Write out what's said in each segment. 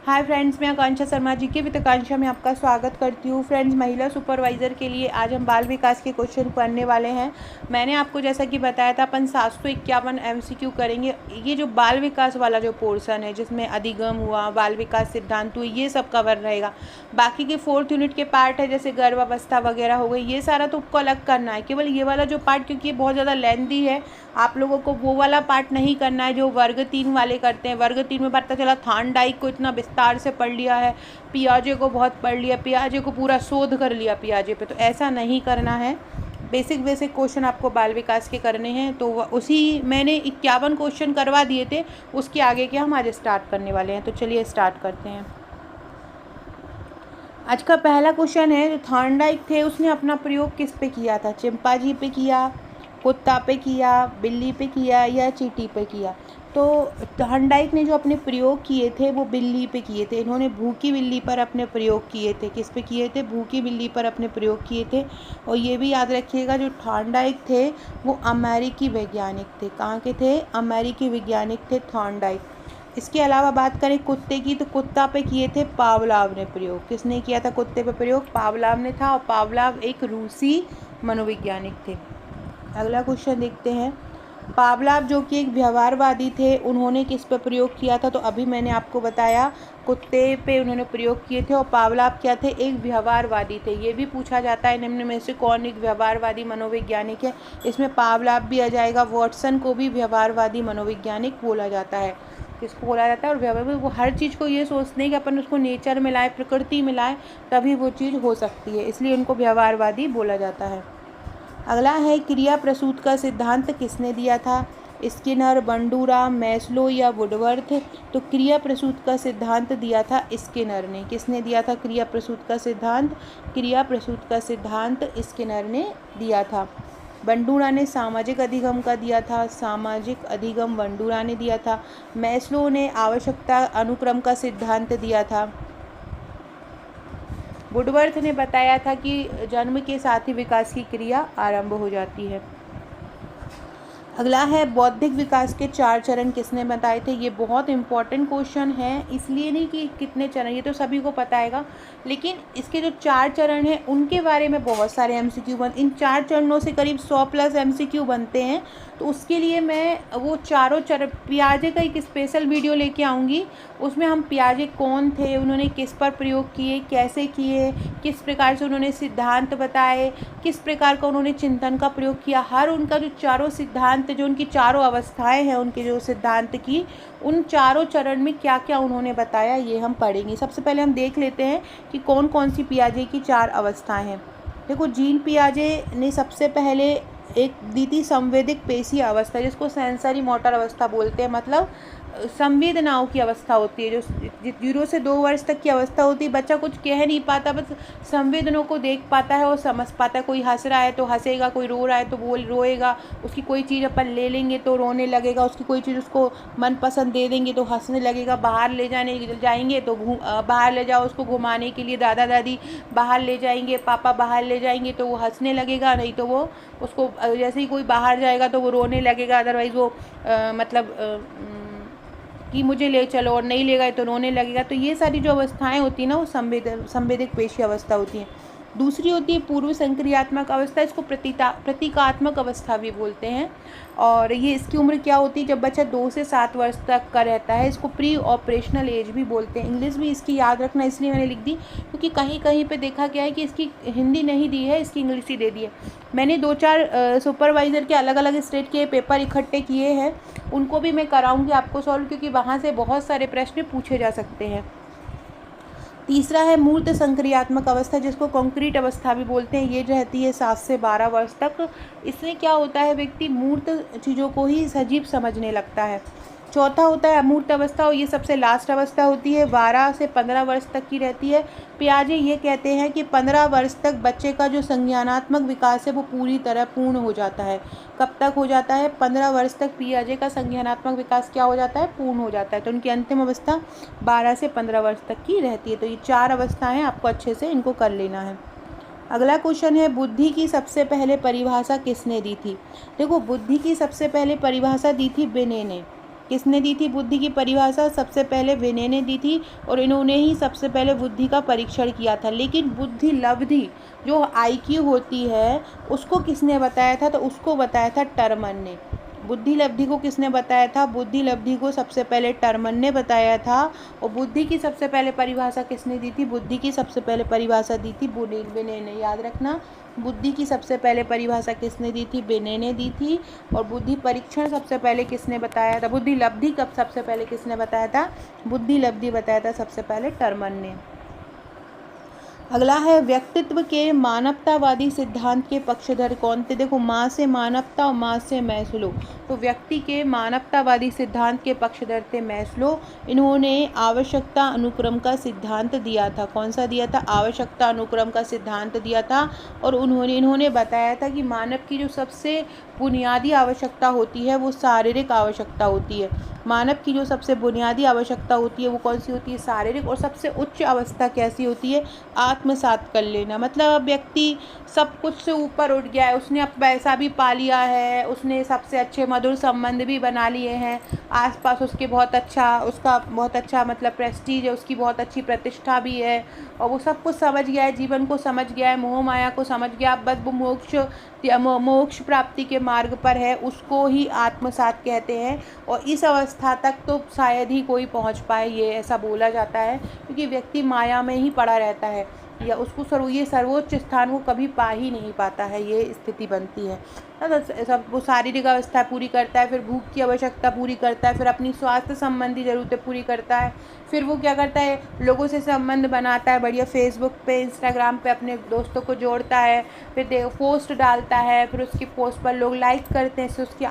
Hi friends, मैं आकांक्षा शर्मा जी के वित्त आकांक्षा में आपका स्वागत करती हूँ। फ्रेंड्स, महिला सुपरवाइज़र के लिए आज हम बाल विकास के क्वेश्चन पढ़ने वाले हैं। मैंने आपको जैसा कि बताया था अपन 751 MCQ करेंगे। ये जो बाल विकास वाला जो पोर्शन है जिसमें अधिगम हुआ, बाल विकास सिद्धांत हुए, ये सब कवर रहेगा। बाकी के 4th यूनिट के पार्ट है जैसे गर्भावस्था वगैरह हो गई, ये सारा तो आपको अलग करना है। केवल ये वाला जो पार्ट, क्योंकि ये बहुत ज़्यादा लेंथी है, आप लोगों को वो वाला पार्ट नहीं करना है जो वर्ग 3 वाले करते हैं। वर्ग 3 में पता चला थॉर्नडाइक को इतना विस्तार से पढ़ लिया है, पियाजे को बहुत पढ़ लिया, पियाजे को पूरा शोध कर लिया पियाजे पे, तो ऐसा नहीं करना है। बेसिक क्वेश्चन आपको बाल विकास के करने हैं। तो उसी मैंने 51 क्वेश्चन करवा दिए थे, उसके आगे के हम आज स्टार्ट करने वाले हैं। तो चलिए स्टार्ट करते हैं। आज का पहला क्वेश्चन है, जो थॉर्नडाइक थे उसने अपना प्रयोग किस पे किया था? चिंपांजी पे किया, कुत्ता पे किया, बिल्ली पे किया या चींटी पे किया? तो थॉर्नडाइक ने जो अपने प्रयोग किए थे वो बिल्ली पे किए थे। इन्होंने भूखी बिल्ली पर अपने प्रयोग किए थे। किस पे किए थे? भूखी बिल्ली पर अपने प्रयोग किए थे। और ये भी याद रखिएगा, जो थॉर्नडाइक थे वो अमेरिकी वैज्ञानिक थे। कहाँ के थे? अमेरिकी वैज्ञानिक थे थॉर्नडाइक। इसके अलावा बात करें कुत्ते की, तो कुत्ता पे किए थे पावलाव ने प्रयोग। किसने किया था कुत्ते पे प्रयोग? पावलाव ने था, और पावलाव एक रूसी मनोवैज्ञानिक थे। अगला क्वेश्चन देखते हैं। पावलाव जो कि एक व्यवहारवादी थे, उन्होंने किस पे प्रयोग किया था? तो अभी मैंने आपको बताया कुत्ते पे उन्होंने प्रयोग किए थे। और पावलाव क्या थे? एक व्यवहारवादी थे। ये भी पूछा जाता है निम्न में से कौन एक व्यवहारवादी मनोवैज्ञानिक है? इसमें पावलाव भी आ जाएगा। वॉटसन को भी व्यवहारवादी मनोवैज्ञानिक बोला जाता है। किसको बोला जाता है? और व्यवहार वो हर चीज़ को ये सोचते हैं कि अपन उसको नेचर में लाएँ, प्रकृति में लाएँ, तभी वो चीज़ हो सकती है, इसलिए उनको व्यवहारवादी बोला जाता है। अगला है, क्रिया प्रसूत का सिद्धांत किसने दिया था? स्किनर, बंडूरा, मैस्लो या वुडवर्थ? तो क्रिया प्रसूत का सिद्धांत दिया था स्किनर ने। किसने दिया था क्रिया प्रसूत का सिद्धांत? क्रिया प्रसूत का सिद्धांत स्किनर ने दिया था। बंडूरा ने सामाजिक अधिगम का दिया था। सामाजिक अधिगम बंडूरा ने दिया था। मैस्लो ने आवश्यकता अनुक्रम का सिद्धांत दिया था। वुडवर्थ ने बताया था कि जन्म के साथ ही विकास की क्रिया आरंभ हो जाती है। अगला है, बौद्धिक विकास के 4 चरण किसने बताए थे? ये बहुत इंपॉर्टेंट क्वेश्चन है, इसलिए नहीं कि कितने चरण, ये तो सभी को पता है, लेकिन इसके जो 4 चरण हैं उनके बारे में बहुत सारे MCQ इन 4 चरणों से करीब 100+ MCQ बनते हैं। तो उसके लिए मैं वो चारों चरण, पियाजे का एक स्पेशल वीडियो लेके आऊँगी। उसमें हम पियाजे कौन थे, उन्होंने किस पर प्रयोग किए, कैसे किए, किस प्रकार से उन्होंने सिद्धांत बताए, किस प्रकार का उन्होंने चिंतन का प्रयोग किया, हर उनका जो चारों सिद्धांत, जो उनकी चारों अवस्थाएं हैं उनके जो सिद्धांत की, उन चारों चरण में क्या क्या उन्होंने बताया, ये हम पढ़ेंगे। सबसे पहले हम देख लेते हैं कि कौन कौन सी पियाजे की 4 अवस्थाएं हैं। देखो, जीन पियाजे ने सबसे पहले एक दी थी संवेदिक पेशी अवस्था, जिसको सेंसरी मोटर अवस्था बोलते हैं। मतलब संवेदनाओं की अवस्था होती है, जो 0 से 2 वर्ष तक की अवस्था होती है। बच्चा कुछ कह नहीं पाता, बस संवेदनाओं को देख पाता है और समझ पाता है। कोई हंस रहा है तो हंसेगा, कोई रो रहा है तो रोएगा, उसकी कोई चीज़ अपन ले लेंगे तो रोने लगेगा, उसकी कोई चीज़ उसको मनपसंद दे देंगे तो हंसने लगेगा। बाहर ले जाएंगे तो बाहर ले जाओ उसको घुमाने के लिए, दादा दादी बाहर ले जाएंगे, पापा बाहर ले जाएंगे तो वो हंसने लगेगा, नहीं तो वो उसको जैसे ही कोई बाहर जाएगा तो वो रोने लगेगा। अदरवाइज़ वो कि मुझे ले चलो, और नहीं ले गए तो रोने लगेगा। तो ये सारी जो अवस्थाएं होती हैं ना, वो संवेदिक पेशी अवस्था होती हैं। दूसरी होती है पूर्व संक्रियात्मक अवस्था, इसको प्रतीकात्मक अवस्था भी बोलते हैं। और ये इसकी उम्र क्या होती है? जब बच्चा 2 से 7 वर्ष तक का रहता है। इसको प्री ऑपरेशनल एज भी बोलते हैं। इंग्लिश भी इसकी याद रखना, इसलिए मैंने लिख दी क्योंकि कहीं कहीं पे देखा गया है कि इसकी हिंदी नहीं दी है, इसकी इंग्लिश ही दे दी है। मैंने 2-4 सुपरवाइज़र के अलग अलग स्टेट के पेपर इकट्ठे किए हैं, उनको भी मैं कराऊंगी आपको सॉल्व, क्योंकि वहाँ से बहुत सारे प्रश्न पूछे जा सकते हैं। तीसरा है मूर्त संक्रियात्मक अवस्था, जिसको कॉन्क्रीट अवस्था भी बोलते हैं। ये रहती है 7 से 12 वर्ष तक। इसमें क्या होता है, व्यक्ति मूर्त चीज़ों को ही सजीव समझने लगता है। चौथा होता है अमूर्त अवस्था, और ये सबसे लास्ट अवस्था होती है, 12 से 15 वर्ष तक की रहती है। पियाजे ये कहते हैं कि 15 वर्ष तक बच्चे का जो संज्ञानात्मक विकास है वो पूरी तरह पूर्ण हो जाता है। कब तक हो जाता है? 15 वर्ष तक पियाजे का संज्ञानात्मक विकास क्या हो जाता है? पूर्ण हो जाता है। तो उनकी अंतिम अवस्था 12 से 15 वर्ष तक की रहती है। तो ये 4 अवस्थाएं आपको अच्छे से इनको कर लेना है। अगला क्वेश्चन है, बुद्धि की सबसे पहले परिभाषा किसने दी थी? देखो, बुद्धि की सबसे पहले परिभाषा दी थी बिने ने। किसने दी थी बुद्धि की परिभाषा? सबसे पहले विनय ने दी थी और इन्होंने ही सबसे पहले बुद्धि का परीक्षण किया था। लेकिन बुद्धि लब्धि जो IQ होती है उसको किसने बताया था? तो उसको बताया था टर्मन ने। बुद्धि लब्धि को किसने बताया था? बुद्धि लब्धि को सबसे पहले टर्मन ने बताया था। और बुद्धि की सबसे पहले परिभाषा किसने दी थी? बुद्धि की सबसे पहले परिभाषा दी थी विनय ने। याद रखना, बुद्धि की सबसे पहले परिभाषा किसने दी थी? विनय ने दी थी। और बुद्धि परीक्षण सबसे पहले किसने बताया था? बुद्धि लब्धि कब सबसे पहले किसने बताया था? बुद्धि लब्धि बताया था सबसे पहले टर्मन ने। अगला है व्यक्तित्व के मानवतावादी सिद्धांत के पक्षधर कौन थे? देखो, माँ से मानवता और माँ से मैस्लो। तो व्यक्ति के मानवतावादी सिद्धांत के पक्षधर थे मैस्लो। इन्होंने आवश्यकता अनुक्रम का सिद्धांत दिया था। कौन सा दिया था? आवश्यकता अनुक्रम का सिद्धांत दिया था। और इन्होंने बताया था कि मानव की जो सबसे बुनियादी आवश्यकता होती है वो शारीरिक आवश्यकता होती है। मानव की जो सबसे बुनियादी आवश्यकता होती है वो कौन सी होती है? शारीरिक। और सबसे उच्च अवस्था कैसी होती है? आत्मसात कर लेना। मतलब अब व्यक्ति सब कुछ से ऊपर उठ गया है, उसने अब पैसा भी पा लिया है, उसने सबसे अच्छे मधुर संबंध भी बना लिए हैं, आसपास उसके उसका बहुत अच्छा मतलब प्रेस्टीज है, उसकी बहुत अच्छी प्रतिष्ठा भी है, और वो सब कुछ समझ गया है, जीवन को समझ गया है, मोह माया को समझ गया। अब बस वो मोक्ष प्राप्ति के मार्ग पर है, उसको ही आत्मसात कहते हैं। और इस अवस्था तक तो शायद ही कोई पहुंच पाए, ये ऐसा बोला जाता है, क्योंकि व्यक्ति माया में ही पड़ा रहता है, या उसको ये सर्वोच्च स्थान वो कभी पा ही नहीं पाता है, ये स्थिति बनती है। सब वो शारीरिक अवस्था पूरी करता है, फिर भूख की आवश्यकता पूरी करता है, फिर अपनी स्वास्थ्य संबंधी ज़रूरतें पूरी करता है, फिर वो क्या करता है? लोगों से संबंध बनाता है, बढ़िया फेसबुक पे, इंस्टाग्राम पे अपने दोस्तों को जोड़ता है, फिर पोस्ट डालता है, फिर उसकी पोस्ट पर लोग लाइक करते हैं। उसकी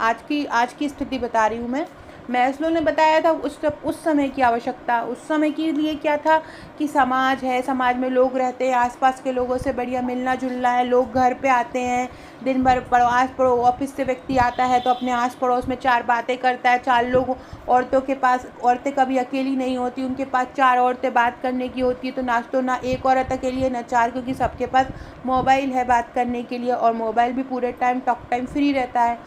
आज की स्थिति बता रही हूँ मैं। मैस्लो ने बताया था उस समय की आवश्यकता। उस समय के लिए क्या था कि समाज है, समाज में लोग रहते हैं, आसपास के लोगों से बढ़िया मिलना जुलना है, लोग घर पे आते हैं, दिन भर ऑफिस से व्यक्ति आता है तो अपने आस पड़ोस में 4 बातें करता है, 4 लोग, औरतें कभी अकेली नहीं होती, उनके पास 4 औरतें बात करने की होती है। तो ना एक औरत अकेली है ना 4, क्योंकि सबके पास मोबाइल है बात करने के लिए, और मोबाइल भी पूरे टाइम टॉक टाइम फ्री रहता है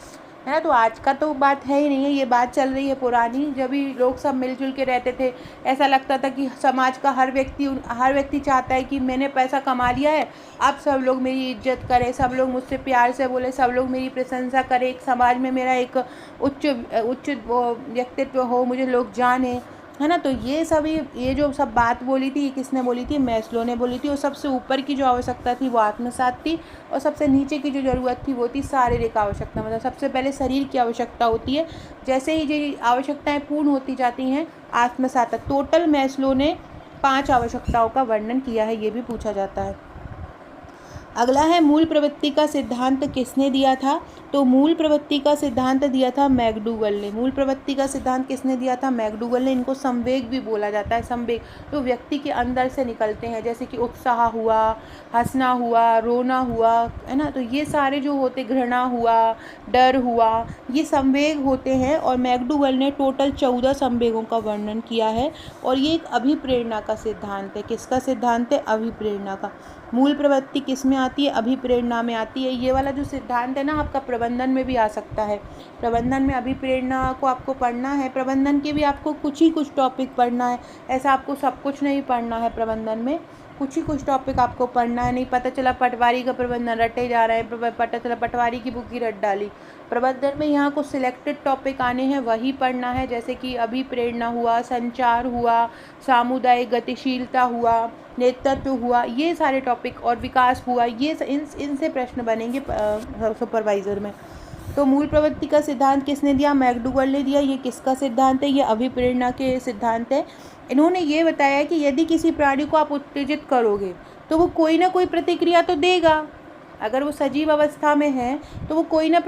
ना। तो आज का तो बात है ही नहीं है, ये बात चल रही है पुरानी, जब भी लोग सब मिलजुल के रहते थे। ऐसा लगता था कि समाज का हर व्यक्ति चाहता है कि मैंने पैसा कमा लिया है, अब सब लोग मेरी इज्जत करें, सब लोग मुझसे प्यार से बोले, सब लोग मेरी प्रशंसा करें, एक समाज में मेरा एक उच्च व्यक्तित्व हो, मुझे लोग जाने, है ना। तो ये जो सब बात बोली थी, ये किसने बोली थी? मैस्लो ने बोली थी। और सबसे ऊपर की जो आवश्यकता थी वो आत्मसात थी, और सबसे नीचे की जो ज़रूरत थी वो थी शारीरिक आवश्यकता। मतलब सबसे पहले शरीर की आवश्यकता होती है, जैसे ही ये आवश्यकताएं पूर्ण होती जाती हैं आत्मसात तक। टोटल मैस्लो ने 5 आवश्यकताओं का वर्णन किया है, ये भी पूछा जाता है। अगला है मूल प्रवृत्ति का सिद्धांत किसने दिया था? तो मूल प्रवृत्ति का सिद्धांत दिया था मैकडूगल ने। मूल प्रवृत्ति का सिद्धांत किसने दिया था? मैकडूगल ने। इनको संवेग भी बोला जाता है। संवेग तो व्यक्ति के अंदर से निकलते हैं, जैसे कि उत्साह हुआ, हंसना हुआ, रोना हुआ, है ना। तो ये सारे जो होते, घृणा हुआ, डर हुआ, ये संवेग होते हैं। और मैकडूगल ने टोटल 14 संवेगों का वर्णन किया है, और ये एक अभिप्रेरणा का सिद्धांत है। किसका सिद्धांत है? अभिप्रेरणा का। मूल प्रवृत्ति किस में आती है? अभिप्रेरणा में आती है। ये वाला जो सिद्धांत है ना, आपका प्रबंधन में भी आ सकता है। प्रबंधन में अभिप्रेरणा को आपको पढ़ना है। प्रबंधन के भी आपको कुछ टॉपिक पढ़ना है, ऐसा आपको सब कुछ नहीं पढ़ना है। प्रबंधन में कुछ टॉपिक आपको पढ़ना है। नहीं पता चला पटवारी का प्रबंधन रटे जा रहे हैं, पता चला पटवारी की बुक ही रट डाली। प्रबंधन में यहाँ कुछ सिलेक्टेड टॉपिक आने हैं, वही पढ़ना है, जैसे कि अभिप्रेरणा हुआ, संचार हुआ, सामुदायिक गतिशीलता हुआ, नेतृत्व हुआ, ये सारे टॉपिक, और विकास हुआ। ये इनसे प्रश्न बनेंगे सुपरवाइज़र में। तो मूल प्रवृत्ति का सिद्धांत किसने दिया? मैकडूगल ने दिया। ये किसका सिद्धांत है? ये अभिप्रेरणा के सिद्धांत है। इन्होंने ये बताया कि यदि किसी प्राणी को आप उत्तेजित करोगे तो वो कोई ना कोई प्रतिक्रिया तो देगा। अगर वो सजीव अवस्था में है तो वो कोई ना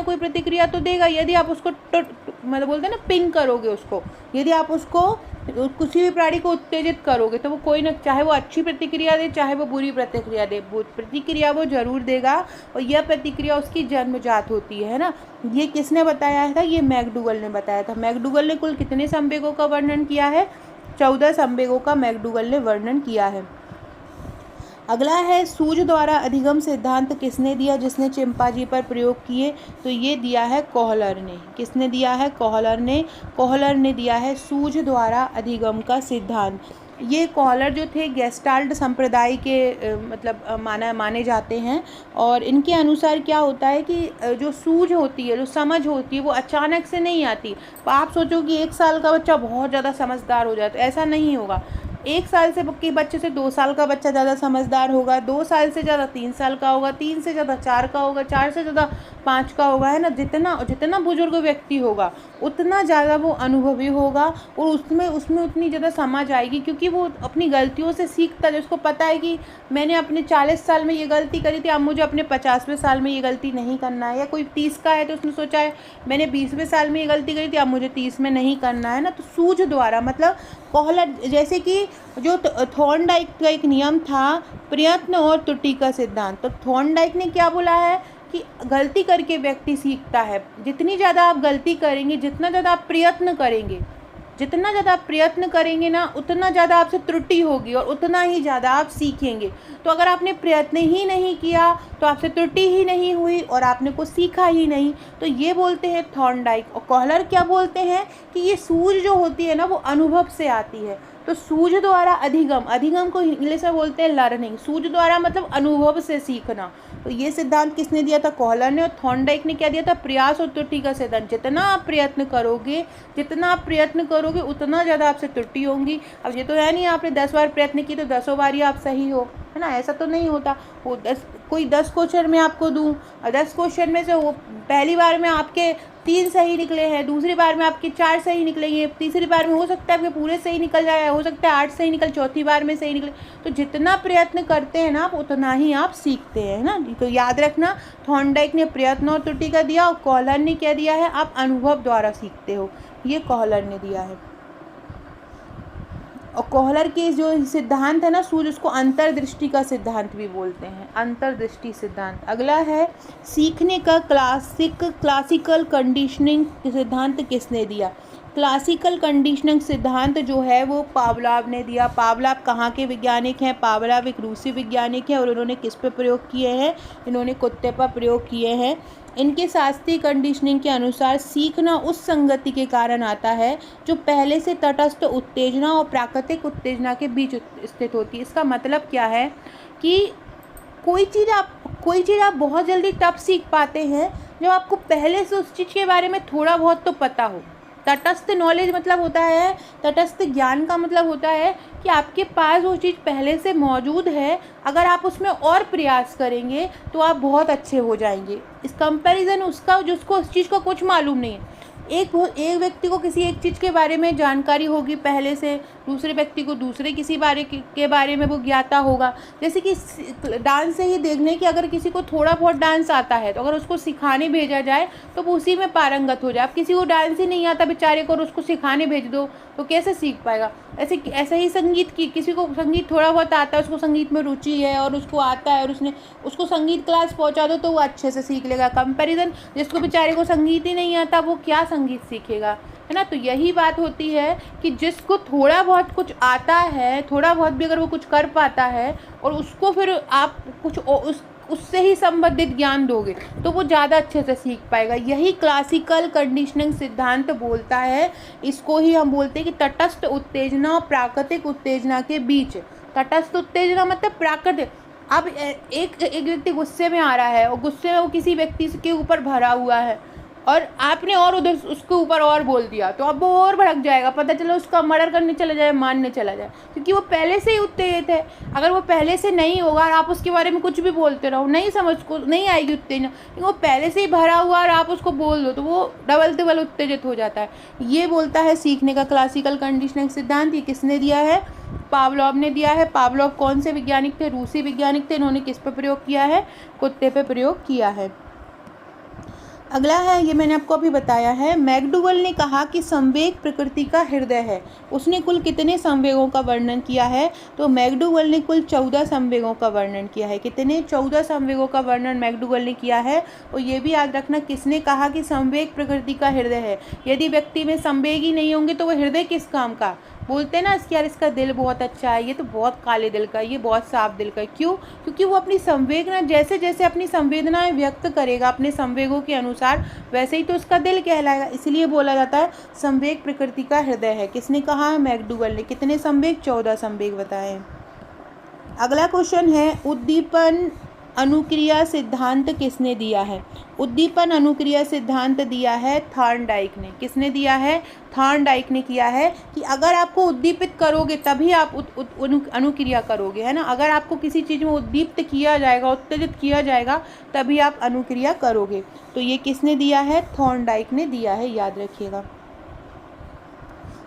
कोई प्रतिक्रिया तो देगा। यदि आप उसको मतलब बोलते हैं ना, पिंग करोगे उसको, यदि आप उसको किसी भी प्राणी को उत्तेजित करोगे तो वो कोई ना, चाहे वो अच्छी प्रतिक्रिया दे चाहे वो बुरी प्रतिक्रिया दे, प्रतिक्रिया वो जरूर देगा, और यह प्रतिक्रिया उसकी जन्मजात होती है ना। ये किसने बताया था? ये मैकडूगल ने बताया था। मैकडूगल ने कुल कितने संवेगों का वर्णन किया है? 14 संवेगों का मैकडूगल ने वर्णन किया है। अगला है सूझ द्वारा अधिगम सिद्धांत किसने दिया, जिसने चिंपांजी पर प्रयोग किए, तो ये दिया है कोहलर ने। किसने दिया है? कोहलर ने। कोहलर ने दिया है सूझ द्वारा अधिगम का सिद्धांत। ये कोहलर जो थे गेस्टाल्ट संप्रदाय के माने जाते हैं, और इनके अनुसार क्या होता है कि जो सूझ होती है, जो समझ होती है, वो अचानक से नहीं आती। तो आप सोचो कि 1 साल का बच्चा बहुत ज़्यादा समझदार हो जाए, तो ऐसा नहीं होगा। 1 साल से के बच्चे से 2 साल का बच्चा ज़्यादा समझदार होगा, 2 साल से ज़्यादा 3 साल का होगा, 3 से ज़्यादा 4 का होगा, 4 से ज़्यादा 5 का होगा, है ना। जितना बुजुर्ग व्यक्ति होगा उतना ज़्यादा वो अनुभवी होगा, और उसमें उतनी ज़्यादा समझ आएगी, क्योंकि वो अपनी गलतियों से सीखता है। उसको पता है कि मैंने अपने 40 साल में ये गलती करी थी, अब मुझे अपने 50वें साल में ये गलती नहीं करना है। या कोई 30 का है तो उसने सोचा है मैंने 20वें साल में ये गलती करी थी, अब मुझे 30 में नहीं करना है ना। तो सूझ द्वारा कोहलर, जैसे कि जो थॉर्नडाइक का एक नियम था प्रयत्न और त्रुटि का सिद्धांत, तो थॉर्नडाइक ने क्या बोला है कि गलती करके व्यक्ति सीखता है। जितनी ज़्यादा आप गलती करेंगे, जितना ज़्यादा आप प्रयत्न करेंगे, जितना ज़्यादा आप प्रयत्न करेंगे ना, उतना ज़्यादा आपसे त्रुटि होगी और उतना ही ज़्यादा आप सीखेंगे। तो अगर आपने प्रयत्न ही नहीं किया तो आपसे त्रुटि ही नहीं हुई और आपने कुछ सीखा ही नहीं। तो ये बोलते हैं थॉर्नडाइक। और कोहलर क्या बोलते हैं कि ये सूझ जो होती है ना, वो अनुभव से आती है। तो सूझ द्वारा अधिगम को इंग्लिश में बोलते हैं लर्निंग। सूझ द्वारा मतलब अनुभव से सीखना। तो ये सिद्धांत किसने दिया था? कोहलर ने। और थॉर्नडाइक ने क्या दिया था? प्रयास और त्रुटि का सिद्धांत। जितना आप प्रयत्न करोगे उतना ज़्यादा आपसे त्रुटि होंगी। अब ये तो है नहीं आपने 10 बार प्रयत्न की तो 10 बार ही आप सही हो, है ना, ऐसा तो नहीं होता। वो 10 क्वेश्चन में आपको दूँ और 10 क्वेश्चन में से वो पहली बार में आपके 3 सही निकले हैं, दूसरी बार में आपके 4 सही निकलेंगे, तीसरी बार में हो सकता है आपके पूरे सही निकल जाए, हो सकता है 8 सही निकल, चौथी बार में सही निकले। तो जितना प्रयत्न करते हैं ना आप, उतना ही आप सीखते हैं ना। तो याद रखना, थॉर्नडाइक ने प्रयत्न और त्रुटि का दिया और कोहलर ने क्या दिया है? आप अनुभव द्वारा सीखते हो, ये कोहलर ने दिया है। और कोहलर के जो सिद्धांत है ना सूझ, उसको अंतर्दृष्टि का सिद्धांत भी बोलते हैं, अंतर्दृष्टि सिद्धांत। अगला है सीखने का क्लासिकल कंडीशनिंग सिद्धांत किसने दिया? क्लासिकल कंडीशनिंग सिद्धांत जो है वो पावलोव ने दिया। पावलोव कहाँ के वैज्ञानिक हैं? पावलोव एक रूसी वैज्ञानिक हैं और उन्होंने किस पे प्रयोग किए हैं? इन्होंने कुत्ते पर प्रयोग किए हैं। इनके शास्त्रीय कंडीशनिंग के अनुसार सीखना उस संगति के कारण आता है जो पहले से तटस्थ उत्तेजना और प्राकृतिक उत्तेजना के बीच स्थित होती है। इसका मतलब क्या है कि कोई चीज़ आप बहुत जल्दी तब सीख पाते हैं जब आपको पहले से उस चीज़ के बारे में थोड़ा बहुत तो पता हो। तटस्थ नॉलेज मतलब होता है, तटस्थ ज्ञान का मतलब होता है कि आपके पास वो चीज़ पहले से मौजूद है, अगर आप उसमें और प्रयास करेंगे तो आप बहुत अच्छे हो जाएंगे। इस कंपैरिजन उसका जिसको उस चीज़ का कुछ मालूम नहीं है। एक व्यक्ति को किसी एक चीज़ के बारे में जानकारी होगी पहले से, दूसरे व्यक्ति को दूसरे किसी के बारे में वो ज्ञाता होगा। जैसे कि डांस से ही देख लें कि अगर किसी को थोड़ा बहुत डांस आता है तो अगर उसको सिखाने भेजा जाए तो वो उसी में पारंगत हो जाए। अब किसी को डांस ही नहीं आता बेचारे को और उसको सिखाने भेज दो तो कैसे सीख पाएगा? ऐसे ही संगीत की, किसी को संगीत थोड़ा बहुत आता है, उसको संगीत में रुचि है और उसको आता है और उसको संगीत क्लास पहुंचा दो तो वो अच्छे से सीख लेगा। कंपैरिजन, जिसको बेचारे को संगीत ही नहीं आता वो क्या संगीत सीखेगा, है ना। तो यही बात होती है कि जिसको थोड़ा बहुत कुछ आता है, थोड़ा बहुत भी अगर वो कुछ कर पाता है और उसको फिर आप कुछ उससे ही संबंधित ज्ञान दोगे तो वो ज़्यादा अच्छे से सीख पाएगा। यही क्लासिकल कंडीशनिंग सिद्धांत बोलता है। इसको ही हम बोलते हैं कि तटस्थ उत्तेजना और प्राकृतिक उत्तेजना के बीच। तटस्थ उत्तेजना मतलब प्राकृतिक। अब एक व्यक्ति गुस्से में आ रहा है और गुस्से में वो किसी व्यक्ति के ऊपर भरा हुआ है और आपने और उधर उसके ऊपर और बोल दिया तो अब वो और भड़क जाएगा, पता चला उसका मर्डर करने चला जाए, मारने चला जाए, क्योंकि वो पहले से ही उत्तेजित है। अगर वो पहले से नहीं होगा और आप उसके बारे में कुछ भी बोलते रहो, नहीं आएगी उत्तेजना। वो पहले से ही भरा हुआ और आप उसको बोल दो तो वो डबल तिबल उत्तेजित हो जाता है। ये बोलता है सीखने का क्लासिकल कंडीशनिंग सिद्धांत। ये किसने दिया है? पावलोव ने दिया है। पावलोव कौन से वैज्ञानिक थे? रूसी वैज्ञानिक थे। इन्होंने किस पे प्रयोग किया है? कुत्ते पे प्रयोग किया है। अगला है, ये मैंने आपको अभी बताया है। मैकडूगल ने कहा कि संवेग प्रकृति का हृदय है। उसने कुल कितने संवेगों का वर्णन किया है? तो मैकडूगल ने कुल 14 संवेगों का वर्णन किया है। कितने? 14 संवेगों का वर्णन मैकडूगल ने किया है। और ये भी याद रखना, किसने कहा कि संवेग प्रकृति का हृदय है। यदि व्यक्ति में संवेग ही नहीं होंगे तो वह हृदय किस काम का? बोलते हैं ना कि यार इसका दिल बहुत अच्छा है, ये तो बहुत काले दिल का है, ये बहुत साफ दिल का है। क्यों? क्योंकि वो अपनी संवेदना, जैसे जैसे अपनी संवेदनाएं व्यक्त करेगा अपने संवेगों के अनुसार, वैसे ही तो उसका दिल कहलाएगा। इसलिए बोला जाता है संवेग प्रकृति का हृदय है। किसने कहा है? मैकडूगल ने। कितने संवेग? 14 संवेग बताए। अगला क्वेश्चन है, उद्दीपन अनुक्रिया सिद्धांत किसने दिया है? उद्दीपन अनुक्रिया सिद्धांत दिया है थॉर्नडाइक ने। किसने दिया है? थॉर्नडाइक ने किया है कि अगर आपको उद्दीपित करोगे तभी आप अनुक्रिया करोगे, है ना। अगर आपको किसी चीज़ में उद्दीप्त किया जाएगा, उत्तेजित किया जाएगा, तभी आप अनुक्रिया करोगे। तो ये किसने दिया है? थॉर्नडाइक ने दिया है, याद रखिएगा।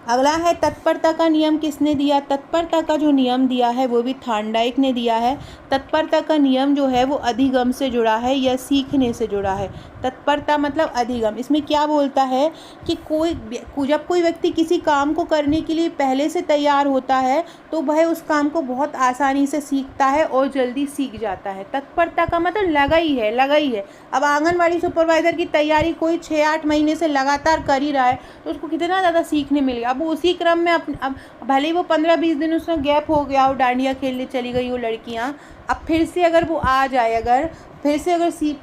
अगला है, तत्परता का नियम किसने दिया? तत्परता का जो नियम दिया है वो भी थॉर्नडाइक ने दिया है। तत्परता का नियम जो है वो अधिगम से जुड़ा है या सीखने से जुड़ा है। तत्परता मतलब अधिगम। इसमें क्या बोलता है कि जब कोई व्यक्ति किसी काम को करने के लिए पहले से तैयार होता है तो वह उस काम को बहुत आसानी से सीखता है और जल्दी सीख जाता है। तत्परता का मतलब लगा ही है। अब आंगनवाड़ी सुपरवाइज़र की तैयारी कोई 6-8 महीने से लगातार कर ही रहा है तो उसको कितना ज़्यादा सीखने मिलेगा। अब उसी क्रम में अब भले ही वो 15-20 दिन उसमें गैप हो गया हो, डांडिया खेलने चली गई हो लड़कियां, अब फिर से अगर वो आ जाए, अगर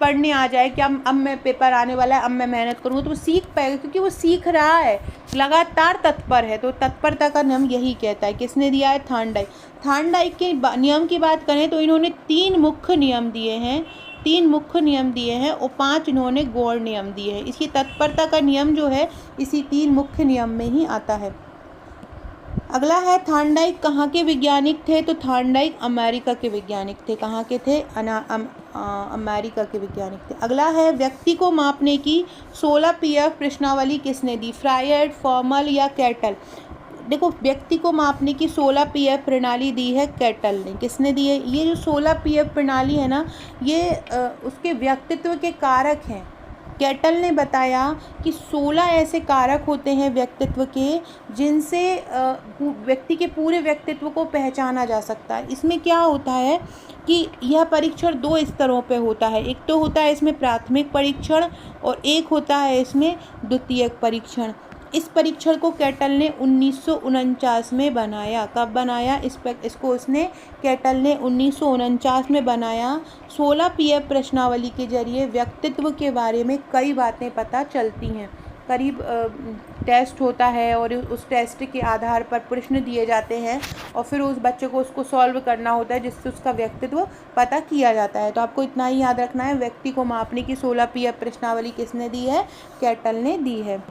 पढ़ने आ जाए कि अब मैं पेपर आने वाला है, अब मैं मेहनत करूँगा, तो वो सीख पाएगा क्योंकि वो सीख रहा है, लगातार तत्पर है। तो तत्परता का नियम यही कहता है। किसने दिया है? थॉर्नडाइक। थॉर्नडाइक के नियम की बात करें तो इन्होंने 3 मुख्य नियम दिए हैं, 3 मुख्य नियम दिए हैं और 5 इन्होंने गौण नियम दिए हैं। इसकी तत्परता का नियम जो है इसी 3 मुख्य नियम में ही आता है। अगला है, थॉर्नडाइक कहाँ के वैज्ञानिक थे? तो थॉर्नडाइक अमेरिका के वैज्ञानिक थे। कहाँ के थे? अमेरिका के वैज्ञानिक थे। अगला है, व्यक्ति को मापने की 16 पीएफ प्रश्नावली किसने दी? फ्रायड, फॉर्मल या कैटल? देखो, व्यक्ति को मापने की 16 पीएफ प्रणाली दी है कैटल ने। किसने दी है? ये जो 16 पीएफ प्रणाली है ना, ये उसके व्यक्तित्व के कारक हैं। कैटल ने बताया कि 16 ऐसे कारक होते हैं व्यक्तित्व के जिनसे व्यक्ति के पूरे व्यक्तित्व को पहचाना जा सकता है। इसमें क्या होता है कि यह परीक्षण 2 स्तरों पे होता है। एक तो होता है इसमें प्राथमिक परीक्षण और एक होता है इसमें द्वितीयक परीक्षण। इस परीक्षण को कैटल ने 1949 में बनाया। कब बनाया? कैटल ने 1949 में बनाया। 16 पीएफ प्रश्नावली के जरिए व्यक्तित्व के बारे में कई बातें पता चलती हैं। करीब टेस्ट होता है और उस टेस्ट के आधार पर प्रश्न दिए जाते हैं और फिर उस बच्चे को उसको सॉल्व करना होता है जिससे उसका व्यक्तित्व पता किया जाता है। तो आपको इतना ही याद रखना है, व्यक्ति को मापने की 16 पीएफ प्रश्नावली किसने दी है? कैटल ने दी है।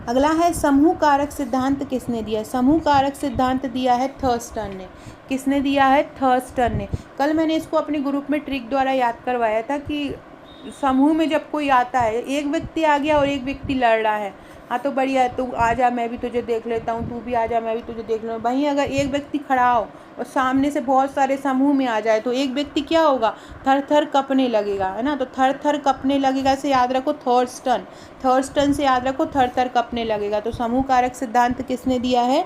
अगला है, समूह कारक सिद्धांत किसने दिया? समूह कारक सिद्धांत दिया है थर्स्टन ने। किसने दिया है? थर्स्टन ने। कल मैंने इसको अपने ग्रुप में ट्रिक द्वारा याद करवाया था कि समूह में जब कोई आता है, एक व्यक्ति आ गया और एक व्यक्ति लड़ रहा है, हाँ तो बढ़िया, तू आ जा मैं भी तुझे देख लेता हूँ, तू भी आ जा मैं भी तुझे देख लूँ। वहीं अगर एक व्यक्ति खड़ा हो और सामने से बहुत सारे समूह में आ जाए तो एक व्यक्ति क्या होगा? थर थर कँपने लगेगा, है ना। तो थर थर कँपने लगेगा से याद रखो थर्स्टन से याद रखो थर थर कँपने लगेगा। तो समूह कारक सिद्धांत किसने दिया है?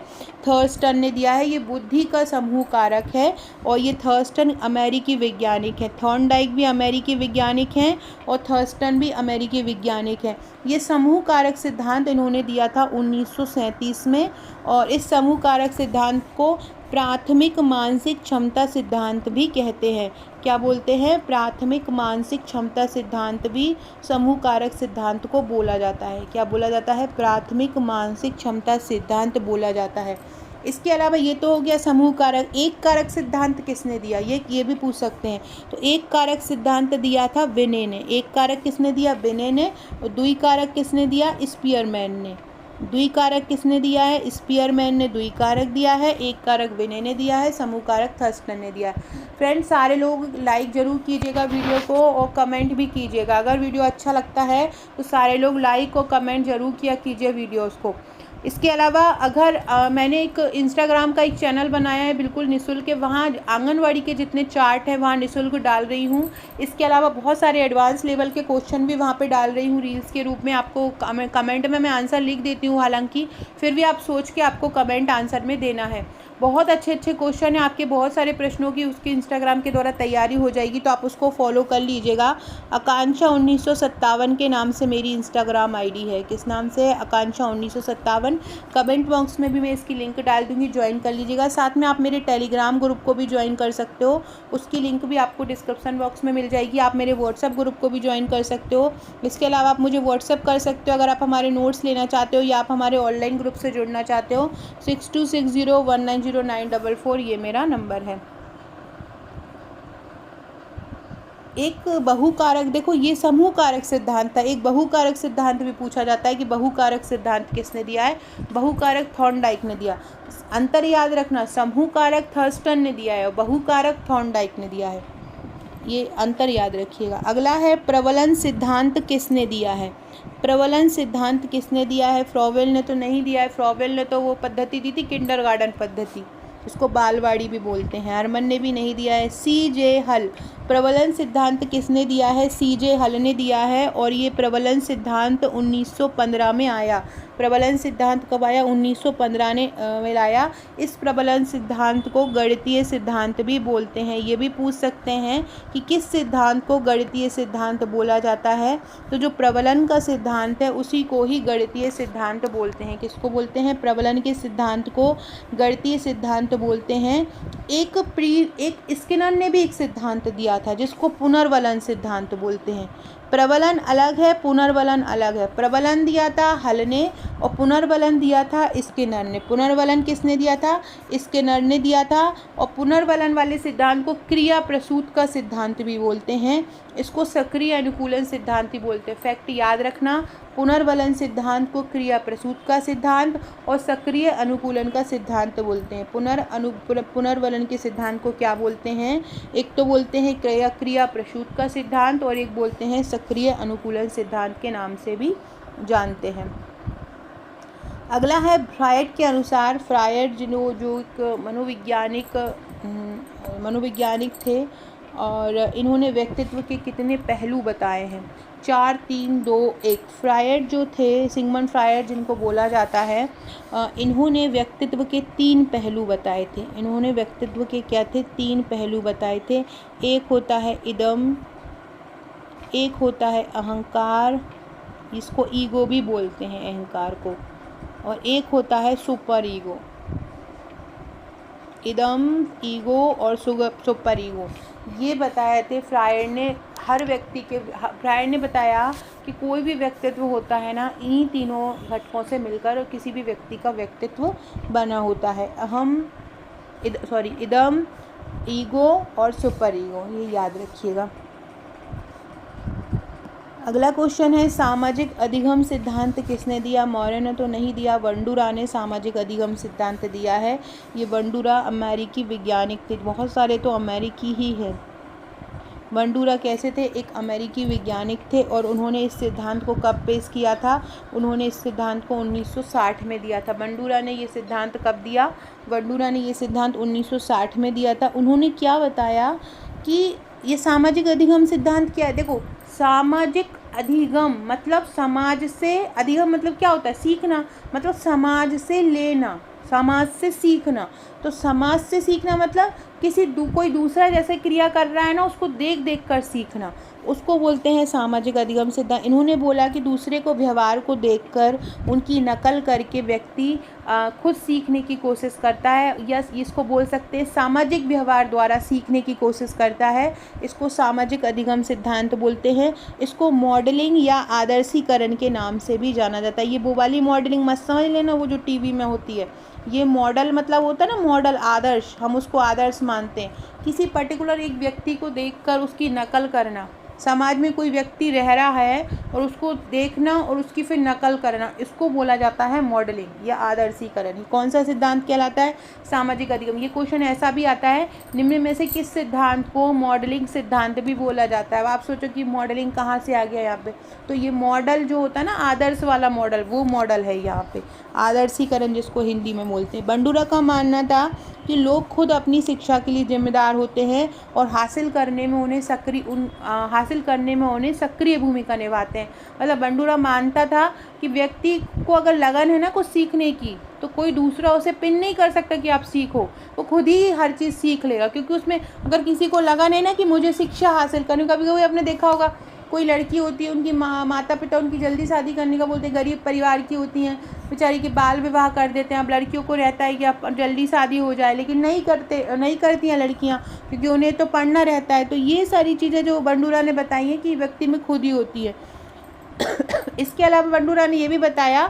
थर्स्टन ने दिया है। ये बुद्धि का समूह कारक है और ये थर्स्टन अमेरिकी वैज्ञानिक है। थॉर्नडाइक भी अमेरिकी वैज्ञानिक हैं और थर्स्टन भी अमेरिकी वैज्ञानिक हैं। ये समूह कारक सिद्धांत इन्होंने दिया था 1937 में और इस समूह कारक सिद्धांत को प्राथमिक मानसिक क्षमता सिद्धांत भी कहते हैं। क्या बोलते हैं? प्राथमिक मानसिक क्षमता सिद्धांत भी समूह कारक सिद्धांत को बोला जाता है। क्या बोला जाता है? प्राथमिक मानसिक क्षमता सिद्धांत बोला जाता है। इसके अलावा ये तो हो गया समूह कारक। एक कारक सिद्धांत किसने दिया? ये भी पूछ सकते हैं। तो एक कारक सिद्धांत दिया था विने ने। एक कारक किसने दिया? विने ने। और द्विकारक किसने दिया? स्पीयरमैन ने। द्विकारक किसने दिया है? स्पीयरमैन ने द्विकारक दिया है। एक कारक विने ने दिया है। समूह कारक थर्स्टन ने दिया है। फ्रेंड्स, सारे लोग लाइक ज़रूर कीजिएगा वीडियो को और कमेंट भी कीजिएगा। अगर वीडियो अच्छा लगता है तो सारे लोग लाइक और कमेंट ज़रूर किया कीजिए वीडियोस को। इसके अलावा अगर मैंने एक इंस्टाग्राम का एक चैनल बनाया है बिल्कुल निःशुल्क है, वहाँ आंगनवाड़ी के जितने चार्ट हैं वहाँ निःशुल्क डाल रही हूँ। इसके अलावा बहुत सारे एडवांस लेवल के क्वेश्चन भी वहाँ पे डाल रही हूँ रील्स के रूप में। आपको कमेंट में मैं आंसर लिख देती हूँ, हालांकि फिर भी आप सोच के आपको कमेंट आंसर में देना है। बहुत अच्छे अच्छे क्वेश्चन है, आपके बहुत सारे प्रश्नों की उसके इंस्टाग्राम के द्वारा तैयारी हो जाएगी, तो आप उसको फॉलो कर लीजिएगा। आकांक्षा 1957 के नाम से मेरी इंस्टाग्राम आईडी है। किस नाम से है? आकांक्षा 1957। कमेंट बॉक्स में भी मैं इसकी लिंक डाल दूँगी, ज्वाइन कर लीजिएगा। साथ में आप मेरे टेलीग्राम ग्रुप को भी ज्वाइन कर सकते हो, उसकी लिंक भी आपको डिस्क्रिप्शन बॉक्स में मिल जाएगी। आप मेरे व्हाट्सएप ग्रुप को भी ज्वाइन कर सकते हो। इसके अलावा आप मुझे व्हाट्सएप कर सकते हो अगर आप हमारे नोट्स लेना चाहते हो या आप हमारे ऑनलाइन ग्रुप से जुड़ना चाहते हो। 6260190944 ये मेरा नंबर है। एक बहुकारक, देखो ये समूह कारक सिद्धांत था, एक बहुकारक सिद्धांत भी पूछा जाता है कि बहुकारक सिद्धांत किसने दिया है? बहुकारक थॉर्नडाइक ने दिया। अंतर याद रखना, समूह कारक थर्स्टन ने दिया है और बहुकारक थॉर्नडाइक ने दिया है, ये अंतर याद रखिएगा। अगला है प्रबलन सिद्धांत किसने दिया है? प्रबलन सिद्धांत किसने दिया है? फ्रॉवेल ने तो नहीं दिया है, फ्रॉवेल ने तो वो पद्धति दी थी किंडरगार्टन पद्धति, इसको बालवाड़ी भी बोलते हैं। हरमन ने भी नहीं दिया है। C.J. हल प्रबलन सिद्धांत किसने दिया है? C.J. हल ने दिया है और ये प्रबलन सिद्धांत 1915 में आया। प्रबलन सिद्धांत कब आया? 1915 में लाया। इस प्रबलन सिद्धांत को गणितीय सिद्धांत भी बोलते हैं। ये भी पूछ सकते हैं कि किस सिद्धांत को गणितीय सिद्धांत बोला जाता है, तो जो प्रबलन का सिद्धांत है उसी को ही गणितीय सिद्धांत बोलते हैं। किसको बोलते हैं? प्रबलन के सिद्धांत को गणितीय सिद्धांत बोलते हैं। एक स्किनर ने भी एक सिद्धांत दिया था जिसको पुनर्वलन सिद्धांत बोलते हैं। प्रबलन अलग है, पुनर्वलन अलग है। प्रबलन दिया था हल ने और पुनर्वलन दिया था स्किनर ने। पुनर्वलन किसने दिया था? स्किनर ने दिया था। और पुनर्वलन वाले सिद्धांत को क्रिया प्रसूत का सिद्धांत भी बोलते हैं, इसको सक्रिय अनुकूलन सिद्धांत भी बोलते हैं। फैक्ट याद रखना, पुनर्वलन सिद्धांत को क्रिया प्रसूत का सिद्धांत और सक्रिय अनुकूलन का सिद्धांत बोलते हैं। पुनर्वलन के सिद्धांत को क्या बोलते हैं? एक तो बोलते हैं क्रिया प्रसूत का सिद्धांत और एक बोलते हैं सक्रिय अनुकूलन सिद्धांत के नाम से भी जानते हैं। अगला है फ्रायड के अनुसार, फ्रायड जो एक मनोवैज्ञानिक थे और इन्होंने व्यक्तित्व के कितने पहलू बताए हैं? 4, 3, 2, 1। फ्रायड जो थे, सिगमंड फ्रायड जिनको बोला जाता है, इन्होंने व्यक्तित्व के 3 पहलू बताए थे। इन्होंने व्यक्तित्व के क्या थे? 3 पहलू बताए थे। एक होता है इदम, एक होता है अहंकार, इसको ईगो भी बोलते हैं अहंकार को, और एक होता है सुपर ईगो। इदम, ईगो और सुपर ईगो, ये बताए थे फ्रायड ने। फ्रायड ने बताया कि कोई भी व्यक्तित्व होता है ना, इन्हीं तीनों घटकों से मिलकर किसी भी व्यक्ति का व्यक्तित्व बना होता है। इदम, ईगो और सुपर ईगो, ये याद रखिएगा। अगला क्वेश्चन है सामाजिक अधिगम सिद्धांत किसने दिया? मौर्य ने तो नहीं दिया, बंडूरा ने सामाजिक अधिगम सिद्धांत दिया है। ये बंडूरा अमेरिकी वैज्ञानिक थे, बहुत सारे तो अमेरिकी ही हैं। बंडूरा कैसे थे? एक अमेरिकी वैज्ञानिक थे और उन्होंने इस सिद्धांत को कब पेश किया था? उन्होंने इस सिद्धांत को 1960 में दिया था। बंडूरा ने ये सिद्धांत कब दिया? बंडूरा ने ये सिद्धांत 1960 में दिया था। उन्होंने क्या बताया कि ये सामाजिक अधिगम सिद्धांत क्या है? देखो, सामाजिक अधिगम मतलब समाज से, अधिगम मतलब क्या होता है? सीखना, मतलब समाज से लेना, समाज से सीखना। तो समाज से सीखना मतलब कोई दूसरा जैसे क्रिया कर रहा है ना, उसको देख देख कर सीखना, उसको बोलते हैं सामाजिक अधिगम सिद्धांत। इन्होंने बोला कि दूसरे को व्यवहार को देखकर उनकी नकल करके व्यक्ति खुद सीखने की कोशिश करता है, या इसको बोल सकते हैं सामाजिक व्यवहार द्वारा सीखने की कोशिश करता है। इसको सामाजिक अधिगम सिद्धांत बोलते हैं। इसको मॉडलिंग या आदर्शीकरण के नाम से भी जाना जाता है। ये वो वाली मॉडलिंग मत समझ लेना, वो जो टीवी में होती है। ये मॉडल मतलब होता है ना, मॉडल, आदर्श, हम उसको आदर्श मानते हैं। किसी पर्टिकुलर एक व्यक्ति को देखकर उसकी नकल करना, समाज में कोई व्यक्ति रह रहा है और उसको देखना और उसकी फिर नकल करना, इसको बोला जाता है मॉडलिंग या आदर्शीकरण। ये कौन सा सिद्धांत कहलाता है? सामाजिक अधिगम। ये क्वेश्चन ऐसा भी आता है, निम्न में से किस सिद्धांत को मॉडलिंग सिद्धांत भी बोला जाता है? अब आप सोचो कि मॉडलिंग कहाँ से आ गया यहाँ पे, तो ये मॉडल जो होता है ना, आदर्श वाला मॉडल, वो मॉडल है यहाँ पे, आदर्शीकरण जिसको हिंदी में बोलते हैं। बंडूरा का मानना था कि लोग खुद अपनी शिक्षा के लिए जिम्मेदार होते हैं और हासिल करने में उन्हें हासिल करने में उन्हें सक्रिय भूमिका निभाते हैं। मतलब बंडूराव मानता था कि व्यक्ति को अगर लगन है ना कुछ सीखने की, तो कोई दूसरा उसे पिन नहीं कर सकता कि आप सीखो, वो खुद ही हर चीज़ सीख लेगा। क्योंकि उसमें अगर किसी को लगन है ना कि मुझे शिक्षा हासिल करनी, कभी कभी आपने देखा होगा कोई लड़की होती है, उनकी माता पिता उनकी जल्दी शादी करने का बोलते हैं, गरीब परिवार की होती हैं, बेचारी के बाल विवाह कर देते हैं। अब लड़कियों को रहता है कि अब जल्दी शादी हो जाए, लेकिन नहीं करती हैं लड़कियां, क्योंकि उन्हें तो पढ़ना रहता है। तो ये सारी चीज़ें जो बंडूराव ने बताई हैं कि व्यक्ति में खुद ही होती है। इसके अलावा बंडूराव ने ये भी बताया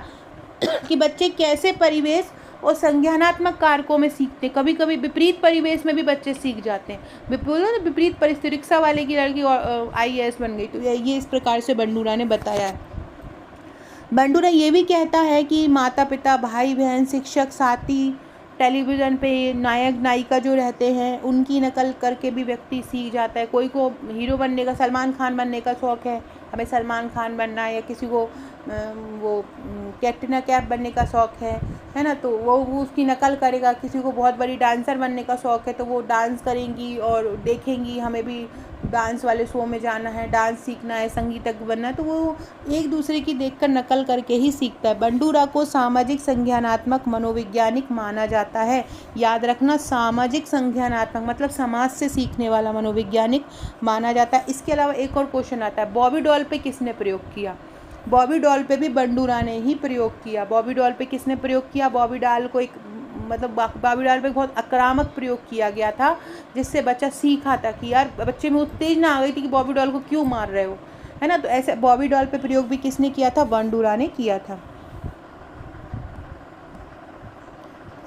कि बच्चे कैसे परिवेश और संज्ञानात्मक कारकों में सीखते। कभी कभी विपरीत परिवेश में भी बच्चे सीख जाते हैं। बोलो ना विपरीत परिस्थिति, रिक्शा वाले की लड़की IAS बन गई, तो ये इस प्रकार से बंडूराव ने बताया है। बंडूराव ये भी कहता है कि माता पिता, भाई बहन, शिक्षक, साथी, टेलीविज़न पे नायक नायिका जो रहते हैं उनकी नकल करके भी व्यक्ति सीख जाता है। कोई को हीरो बनने का, सलमान खान बनने का शौक़ है, हमें सलमान खान बनना है, या किसी को वो कैटरीना कैफ बनने का शौक़ है ना, तो वो उसकी नकल करेगा। किसी को बहुत बड़ी डांसर बनने का शौक़ है तो वो डांस करेंगी और देखेंगी हमें भी डांस वाले शो में जाना है, डांस सीखना है, संगीतज्ञ बनना है, तो वो एक दूसरे की देखकर नकल करके ही सीखता है। बंडूराव को सामाजिक संज्ञानात्मक मनोवैज्ञानिक माना जाता है। याद रखना, सामाजिक संज्ञानात्मक मतलब समाज से सीखने वाला मनोवैज्ञानिक माना जाता है। इसके अलावा एक और क्वेश्चन आता है, बॉबी डॉल पे किसने प्रयोग किया? बॉबी डॉल पे भी बंडूराव ने ही प्रयोग किया। बॉबी डॉल पे किसने प्रयोग किया? बॉबी डॉल को एक बॉबी डॉल पे बहुत आक्रामक प्रयोग किया गया था, जिससे बच्चा सीखा था कि यार बच्चे में उत्तेजना आ गई थी कि बॉबी डॉल को क्यों मार रहे हो, है ना। तो ऐसे बॉबी डॉल पे प्रयोग भी किसने किया था? बंडूराव ने किया था।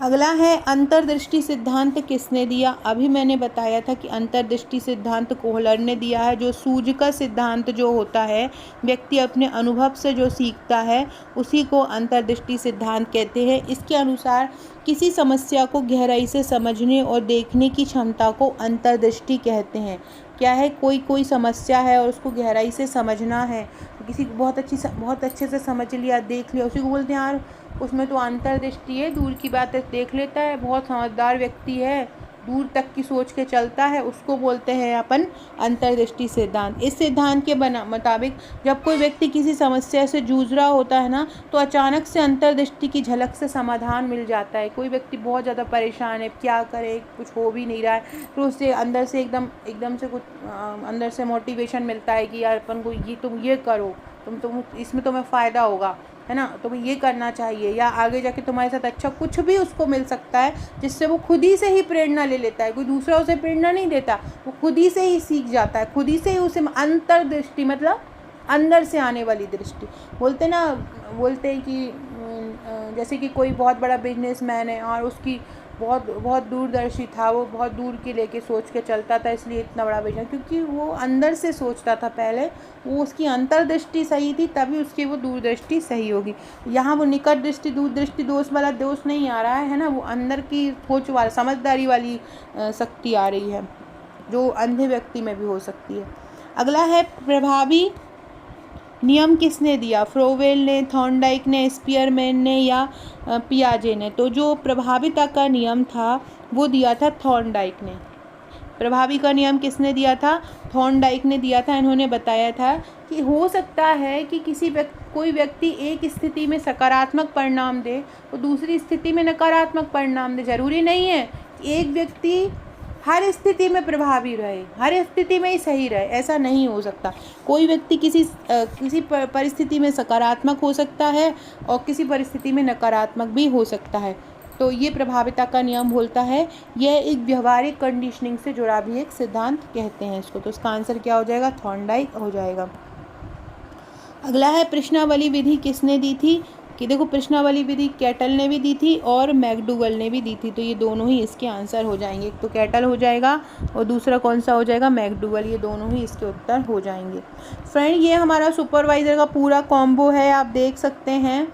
अगला है अंतर्दृष्टि सिद्धांत किसने दिया? अभी मैंने बताया था कि अंतर्दृष्टि सिद्धांत कोहलर ने दिया है। जो सूझ सिद्धांत जो होता है, व्यक्ति अपने अनुभव से जो सीखता है उसी को अंतर्दृष्टि सिद्धांत कहते हैं। इसके अनुसार किसी समस्या को गहराई से समझने और देखने की क्षमता को अंतर्दृष्टि कहते हैं। क्या है? कोई समस्या है और उसको गहराई से समझना है, किसी को बहुत अच्छे से समझ लिया, देख लिया, उसी को बोलते हैं यार उसमें तो अंतर्दृष्टि है, दूर की बात देख लेता है, बहुत समझदार व्यक्ति है, दूर तक की सोच के चलता है, उसको बोलते हैं अपन अंतर्दृष्टि सिद्धांत। इस सिद्धांत के मुताबिक जब कोई व्यक्ति किसी समस्या से जूझ रहा होता है ना, तो अचानक से अंतर्दृष्टि की झलक से समाधान मिल जाता है। कोई व्यक्ति बहुत ज़्यादा परेशान है, क्या करे, कुछ हो भी नहीं रहा है, तो उससे अंदर से एकदम से कुछ अंदर से मोटिवेशन मिलता है कि यार अपन को तुम ये करो, तुम इसमें तुम्हें फ़ायदा होगा, है ना, तुम्हें ये करना चाहिए, या आगे जाके तुम्हारे साथ अच्छा कुछ भी उसको मिल सकता है, जिससे वो खुद ही से ही प्रेरणा ले लेता है। कोई दूसरा उसे प्रेरणा नहीं देता, वो खुद ही से ही सीख जाता है, खुद ही से ही उसे अंतर्दृष्टि मतलब अंदर से आने वाली दृष्टि बोलते हैं कि जैसे कि कोई बहुत बड़ा बिजनेसमैन है और उसकी बहुत दूरदर्शी था, वो बहुत दूर के लेके सोच के चलता था, इसलिए इतना बड़ा बिजनेस, क्योंकि वो अंदर से सोचता था पहले, वो उसकी अंतर्दृष्टि सही थी, तभी उसकी वो दूरदृष्टि सही होगी। यहाँ वो निकट दृष्टि दूरदृष्टि दोष वाला दोष नहीं आ रहा है ना, वो अंदर की सोच वाला समझदारी वाली शक्ति आ रही है, जो अंधे व्यक्ति में भी हो सकती है। अगला है प्रभावी नियम किसने दिया? फ्रोवेल ने, थॉर्नडाइक ने, स्पीयरमैन ने या पियाजे ने? तो जो प्रभाविता का नियम था वो दिया था थॉर्नडाइक ने। प्रभावी का नियम किसने दिया था? थॉर्नडाइक ने दिया था। इन्होंने बताया था कि हो सकता है कि कोई व्यक्ति एक स्थिति में सकारात्मक परिणाम दे तो दूसरी स्थिति में नकारात्मक परिणाम दे। जरूरी नहीं है कि एक व्यक्ति हर स्थिति में प्रभावी रहे, हर स्थिति में ही सही रहे, ऐसा नहीं हो सकता। कोई व्यक्ति किसी परिस्थिति में सकारात्मक हो सकता है और किसी परिस्थिति में नकारात्मक भी हो सकता है। तो ये प्रभाविता का नियम बोलता है। यह एक व्यवहारिक कंडीशनिंग से जुड़ा भी एक सिद्धांत कहते हैं इसको। तो इसका आंसर क्या हो जाएगा? थॉर्नडाइक हो जाएगा। अगला है प्रश्नावली विधि किसने दी थी? कि देखो प्रश्नावली विधि कैटल ने भी दी थी और मैकडूगल ने भी दी थी, तो ये दोनों ही इसके आंसर हो जाएंगे। एक तो कैटल हो जाएगा और दूसरा कौन सा हो जाएगा? मैकडूगल। ये दोनों ही इसके उत्तर हो जाएंगे। फ्रेंड, ये हमारा सुपरवाइज़र का पूरा कॉम्बो है, आप देख सकते हैं।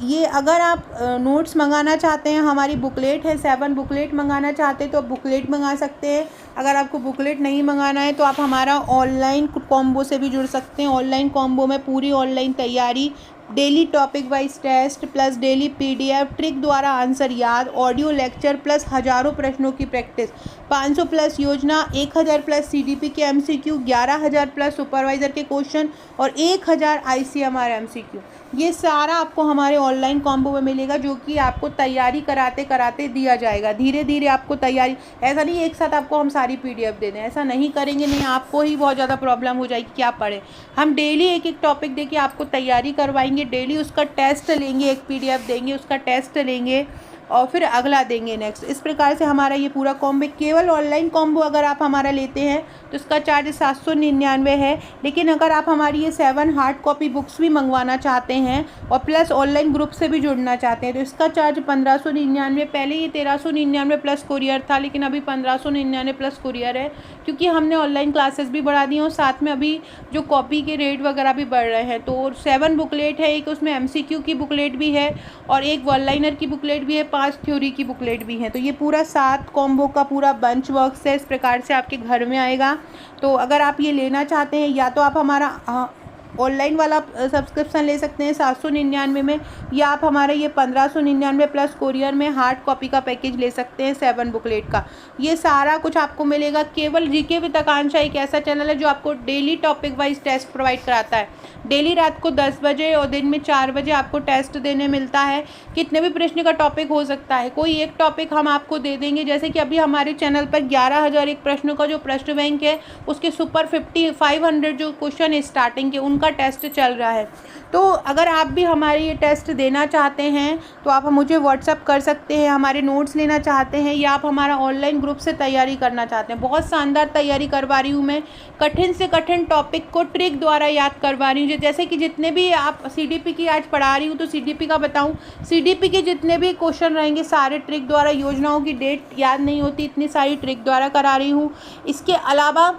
ये अगर आप नोट्स मंगाना चाहते हैं, हमारी बुकलेट है 7 बुकलेट मंगाना चाहते हैं तो आप बुकलेट मंगा सकते हैं। अगर आपको बुकलेट नहीं मंगाना है तो आप हमारा ऑनलाइन कॉम्बो से भी जुड़ सकते हैं। ऑनलाइन कॉम्बो में पूरी ऑनलाइन तैयारी, daily topic wise test plus daily PDF, trick द्वारा आंसर याद, ऑडियो लेक्चर प्लस हज़ारों प्रश्नों की प्रैक्टिस, 500 प्लस योजना, 1000 प्लस सीडीपी के एमसीक्यू, 11000 प्लस सुपरवाइज़र के क्वेश्चन और 1000 आईसीएमआर एमसीक्यू। ये सारा आपको हमारे ऑनलाइन कॉम्बो में मिलेगा, जो कि आपको तैयारी कराते कराते दिया जाएगा। धीरे धीरे आपको तैयारी, ऐसा नहीं एक साथ आपको हम सारी पीडीएफ दे दें, ऐसा नहीं करेंगे, नहीं आपको ही बहुत ज़्यादा प्रॉब्लम हो जाएगी क्या पढ़ें। हम डेली एक एक टॉपिक देके आपको तैयारी करवाएंगे, डेली उसका टेस्ट लेंगे, एक पीडीएफ देंगे, उसका टेस्ट लेंगे और फिर अगला देंगे नेक्स्ट। इस प्रकार से हमारा ये पूरा कॉम्बो, केवल ऑनलाइन कॉम्बो अगर आप हमारा लेते हैं तो इसका चार्ज 799 है। लेकिन अगर आप हमारी ये 7 हार्ड कॉपी बुक्स भी मंगवाना चाहते हैं और प्लस ऑनलाइन ग्रुप से भी जुड़ना चाहते हैं तो इसका चार्ज 1599। पहले ये 1399 प्लस कुरियर था, लेकिन अभी 1599 प्लस कुरियर है, क्योंकि हमने ऑनलाइन क्लासेस भी बढ़ा दी हैं और साथ में अभी जो कॉपी के रेट वगैरह भी बढ़ रहे हैं। तो 7 बुकलेट है, एक उसमें एमसीक्यू की बुकलेट भी है और एक वन लाइनर की बुकलेट भी है, 5 थ्योरी की बुकलेट भी है। तो ये पूरा 7 कॉम्बो का पूरा बंच बॉक्स है, इस प्रकार से आपके घर में आएगा। तो अगर आप ये लेना चाहते हैं, या तो आप हमारा ऑनलाइन वाला सब्सक्रिप्शन ले सकते हैं 799 में, या आप हमारा ये 1599 प्लस कोरियर में हार्ड कॉपी का पैकेज ले सकते हैं 7 बुकलेट का। ये सारा कुछ आपको मिलेगा। केवल जीके विद आकांक्षा एक ऐसा चैनल है जो आपको daily topic wise test provide कराता है। डेली रात को 10 बजे और दिन में 4 बजे आपको टेस्ट देने मिलता है। कितने भी प्रश्न का टॉपिक हो सकता है, कोई एक टॉपिक हम आपको दे देंगे। जैसे कि अभी हमारे चैनल पर 11001 प्रश्नों का जो प्रश्न बैंक है, उसके सुपर 500 जो क्वेश्चन स्टार्टिंग के, उनका टेस्ट चल रहा है। तो अगर आप भी हमारे ये टेस्ट देना चाहते हैं तो आप मुझे व्हाट्सअप कर सकते हैं, हमारे नोट्स लेना चाहते हैं, या आप हमारा ऑनलाइन ग्रुप से तैयारी करना चाहते हैं। बहुत शानदार तैयारी करवा रही हूँ मैं, कठिन से कठिन टॉपिक को ट्रिक द्वारा याद करवा रही हूँ। जैसे कि जितने भी आप सीडीपी की आज पढ़ा रही हूँ तो सीडीपी का बताऊँ, सीडीपी के जितने भी क्वेश्चन रहेंगे सारे ट्रिक द्वारा, योजनाओं की डेट याद नहीं होती, इतनी सारी ट्रिक द्वारा करा रही हूँ। इसके अलावा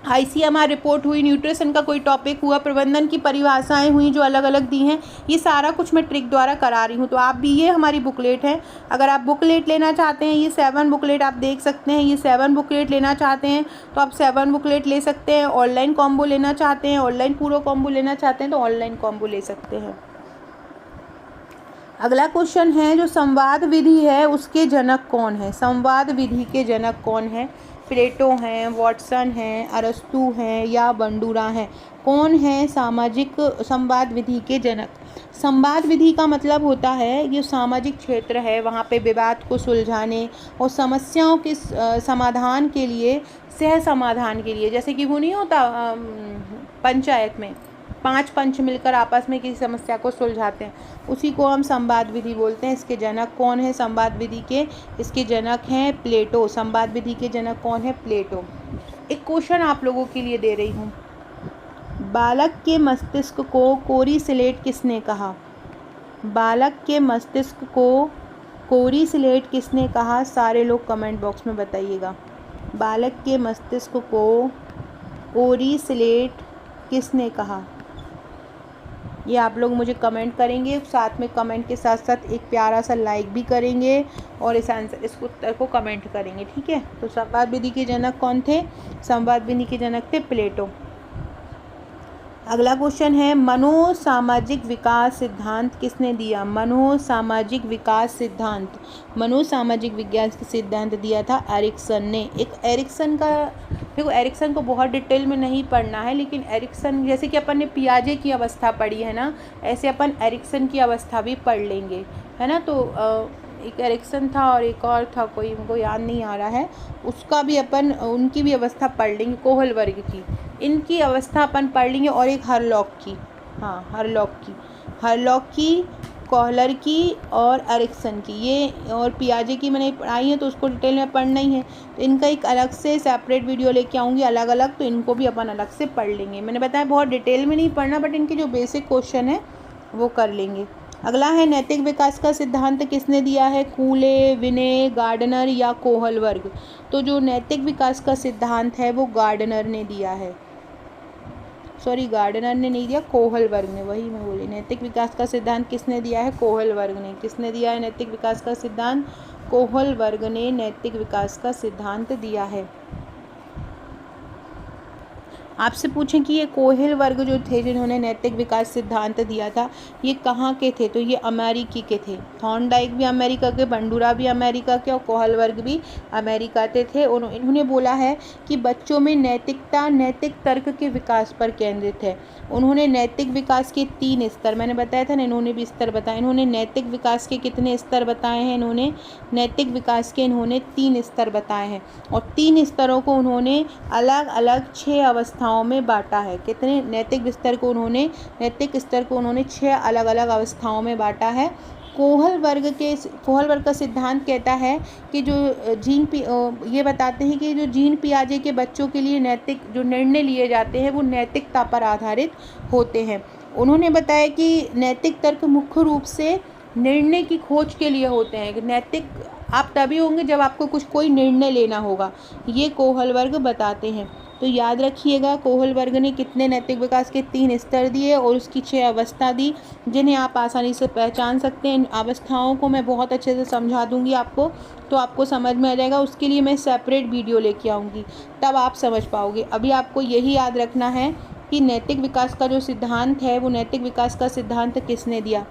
आईसीएमआर रिपोर्ट हुई, न्यूट्रिशन का कोई टॉपिक हुआ, प्रबंधन की परिभाषाएं हुई जो अलग अलग दी हैं, ये सारा कुछ मैं ट्रिक द्वारा करा रही हूँ। तो आप भी, ये हमारी बुकलेट है, अगर आप बुकलेट लेना चाहते हैं, ये 7 बुकलेट आप देख सकते हैं, ये 7 बुकलेट लेना चाहते हैं तो आप 7 बुकलेट ले सकते हैं। ऑनलाइन कॉम्बो लेना चाहते हैं, ऑनलाइन पूरा कॉम्बो लेना चाहते हैं तो ऑनलाइन कॉम्बो ले सकते हैं। अगला क्वेश्चन है, जो संवाद विधि है उसके जनक कौन है? संवाद विधि के जनक कौन है? प्लेटो हैं, वॉटसन हैं, अरस्तु हैं या बंडूरा हैं? कौन है सामाजिक संवाद विधि के जनक? संवाद विधि का मतलब होता है ये सामाजिक क्षेत्र है, वहाँ पे विवाद को सुलझाने और समस्याओं के समाधान के लिए, सह समाधान के लिए, जैसे कि वो नहीं होता पंचायत में 5 पंच मिलकर आपस में किसी समस्या को सुलझाते हैं, उसी को हम संवाद विधि बोलते हैं। इसके जनक कौन है संवाद विधि के? इसके जनक हैं प्लेटो। संवाद विधि के जनक कौन है? प्लेटो। एक क्वेश्चन आप लोगों के लिए दे रही हूँ, बालक के मस्तिष्क को कोरी स्लेट किसने कहा? बालक के मस्तिष्क को कोरी स्लेट किसने कहा? सारे लोग कमेंट बॉक्स में बताइएगा। बालक के मस्तिष्क को कोरी स्लेट किसने कहा? ये आप लोग मुझे कमेंट करेंगे, साथ में कमेंट के साथ साथ एक प्यारा सा लाइक भी करेंगे और इस उत्तर को कमेंट करेंगे, ठीक है। तो संवाद विधि के जनक कौन थे? संवाद विधि के जनक थे प्लेटो। अगला क्वेश्चन है, मनोसामाजिक विकास सिद्धांत किसने दिया? मनोसामाजिक विकास सिद्धांत, मनोसामाजिक विज्ञान सिद्धांत दिया था एरिक्सन ने। एक एरिक्सन का, देखो एरिक्सन को बहुत डिटेल में नहीं पढ़ना है, लेकिन एरिक्सन, जैसे कि अपन ने पियाजे की अवस्था पढ़ी है ना, ऐसे अपन एरिक्सन की अवस्था भी पढ़ लेंगे, है ना। तो एक एरिक्सन था और एक और था, कोई हमको याद नहीं आ रहा है, उसका भी अपन, उनकी भी अवस्था पढ़ लेंगे, कोहल वर्ग की, इनकी अवस्था अपन पढ़ लेंगे। और एक हरलॉक की, हाँ हरलॉक की, कोहलर की और एरिक्सन की, ये और पियाजे की मैंने पढ़ाई है तो उसको डिटेल में पढ़ना ही है। तो इनका एक अलग से सेपरेट वीडियो लेके आऊँगी अलग अलग, तो इनको भी अपन अलग से पढ़ लेंगे। मैंने बताया बहुत डिटेल में नहीं पढ़ना, बट इनके जो बेसिक क्वेश्चन है वो कर लेंगे। अगला है, नैतिक विकास का सिद्धांत किसने दिया है? कूले, विनय, गार्डनर या कोहल वर्ग? तो जो नैतिक विकास का सिद्धांत है वो गार्डनर ने दिया है, सॉरी गार्डनर ने नहीं दिया, कोहल वर्ग ने, वही मैं बोली। नैतिक विकास का सिद्धांत किसने दिया है? कोहल वर्ग ने। किसने दिया है नैतिक विकास का सिद्धांत? कोहल वर्ग ने नैतिक विकास का सिद्धांत दिया है। आपसे पूछें कि ये कोहेल वर्ग जो थे जिन्होंने नैतिक विकास सिद्धांत दिया था, ये कहाँ के थे, तो ये अमेरिकी के थे। थॉर्नडाइक भी अमेरिका के, बंडूरा भी अमेरिका के और कोहेल वर्ग भी अमेरिका के थे। इन्होंने बोला है कि बच्चों में नैतिकता नैतिक तर्क के विकास पर केंद्रित है। उन्होंने नैतिक विकास के 3 स्तर, मैंने बताया था ना, इन्होंने भी स्तर बताए। इन्होंने नैतिक विकास के कितने स्तर बताए हैं, इन्होंने नैतिक विकास के 3 स्तर बताए हैं और 3 स्तरों को उन्होंने अलग अलग 6 अवस्थाओं में बांटा है। कितने नैतिक स्तर को उन्होंने 6 अलग अलग अवस्थाओं में बांटा है। कोहल वर्ग का सिद्धांत कहता है कि ये बताते हैं कि जो जीन पियाजे के बच्चों के लिए नैतिक जो निर्णय लिए जाते हैं वो नैतिकता पर आधारित होते हैं। उन्होंने बताया कि नैतिक तर्क मुख्य रूप से निर्णय की खोज के लिए होते हैं। नैतिक आप तभी होंगे जब आपको कोई निर्णय लेना होगा, ये कोहल वर्ग बताते हैं। तो याद रखिएगा, कोहल वर्ग ने कितने नैतिक विकास के 3 स्तर दिए और उसकी 6 अवस्था दी, जिन्हें आप आसानी से पहचान सकते हैं। इन अवस्थाओं को मैं बहुत अच्छे से समझा दूंगी आपको, तो आपको समझ में आ जाएगा। उसके लिए मैं सेपरेट वीडियो लेके आऊँगी, तब आप समझ पाओगे। अभी आपको यही याद रखना है कि नैतिक विकास का जो सिद्धांत है, वो नैतिक विकास का सिद्धांत किसने दिया।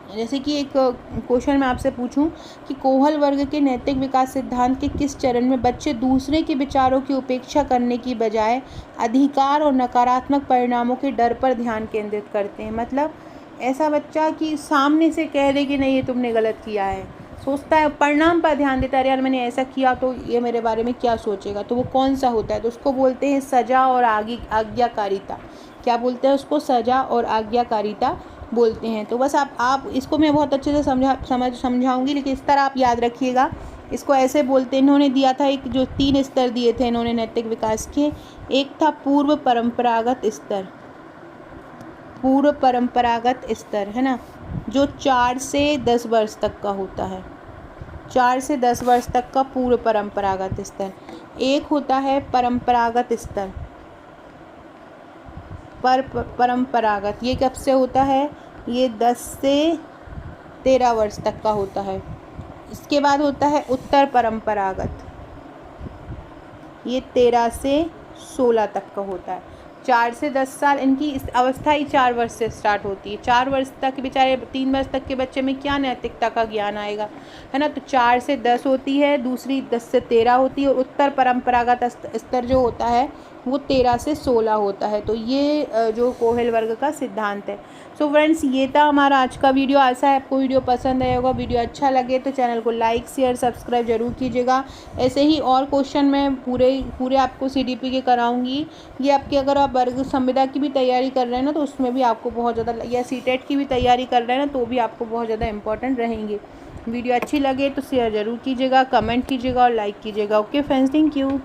जैसे कि एक क्वेश्चन मैं आपसे पूछूं कि कोहल वर्ग के नैतिक विकास सिद्धांत के किस चरण में बच्चे दूसरे के विचारों की उपेक्षा करने की बजाय अधिकार और नकारात्मक परिणामों के डर पर ध्यान केंद्रित करते हैं। मतलब ऐसा बच्चा कि सामने से कह दे कि नहीं ये तुमने गलत किया है, सोचता है परिणाम पर ध्यान देता है, यार मैंने ऐसा किया तो ये मेरे बारे में क्या सोचेगा, तो वो कौन सा होता है, तो उसको बोलते हैं सजा और आज्ञाकारिता। क्या बोलते हैं उसको? सजा और आज्ञाकारिता बोलते हैं। तो बस आप इसको मैं बहुत अच्छे से समझाऊंगी, लेकिन इस तरह आप याद रखिएगा। इसको ऐसे बोलते हैं, इन्होंने दिया था एक जो 3 स्तर दिए थे इन्होंने नैतिक विकास के। एक था पूर्व परंपरागत स्तर, है ना, जो 4 से 10 वर्ष तक का होता है। 4 से 10 वर्ष तक का पूर्व परंपरागत स्तर। एक होता है परंपरागत स्तर, परंपरागत, ये कब से होता है? ये 10 से 13 वर्ष तक का होता है। इसके बाद होता है उत्तर परंपरागत, ये 13 से 16 तक का होता है। 4 से 10 साल इनकी इस अवस्था ही 4 वर्ष से स्टार्ट होती है। 4 वर्ष तक बेचारे 3 वर्ष तक के बच्चे में क्या नैतिकता का ज्ञान आएगा, है ना। तो 4 से 10 होती है, दूसरी 10 से 13 होती है और उत्तर परंपरागत स्तर जो होता है वो 13 से 16 होता है। तो ये जो कोहेल वर्ग का सिद्धांत है। सो फ्रेंड्स, ये था हमारा आज का वीडियो। आशा है आपको वीडियो पसंद आया होगा। वीडियो अच्छा लगे तो चैनल को लाइक शेयर सब्सक्राइब जरूर कीजिएगा। ऐसे ही और क्वेश्चन मैं पूरे आपको CDP के कराऊंगी। ये आपके अगर आप वर्ग संविदा की भी तैयारी कर रहे हैं ना, तो उसमें भी आपको बहुत ज़्यादा, या CTET की भी तैयारी कर रहे हैं ना, तो भी आपको बहुत ज़्यादा इंपॉर्टेंट रहेंगे। वीडियो अच्छी लगे तो शेयर ज़रूर कीजिएगा, कमेंट कीजिएगा और लाइक कीजिएगा। Okay friends, thank you.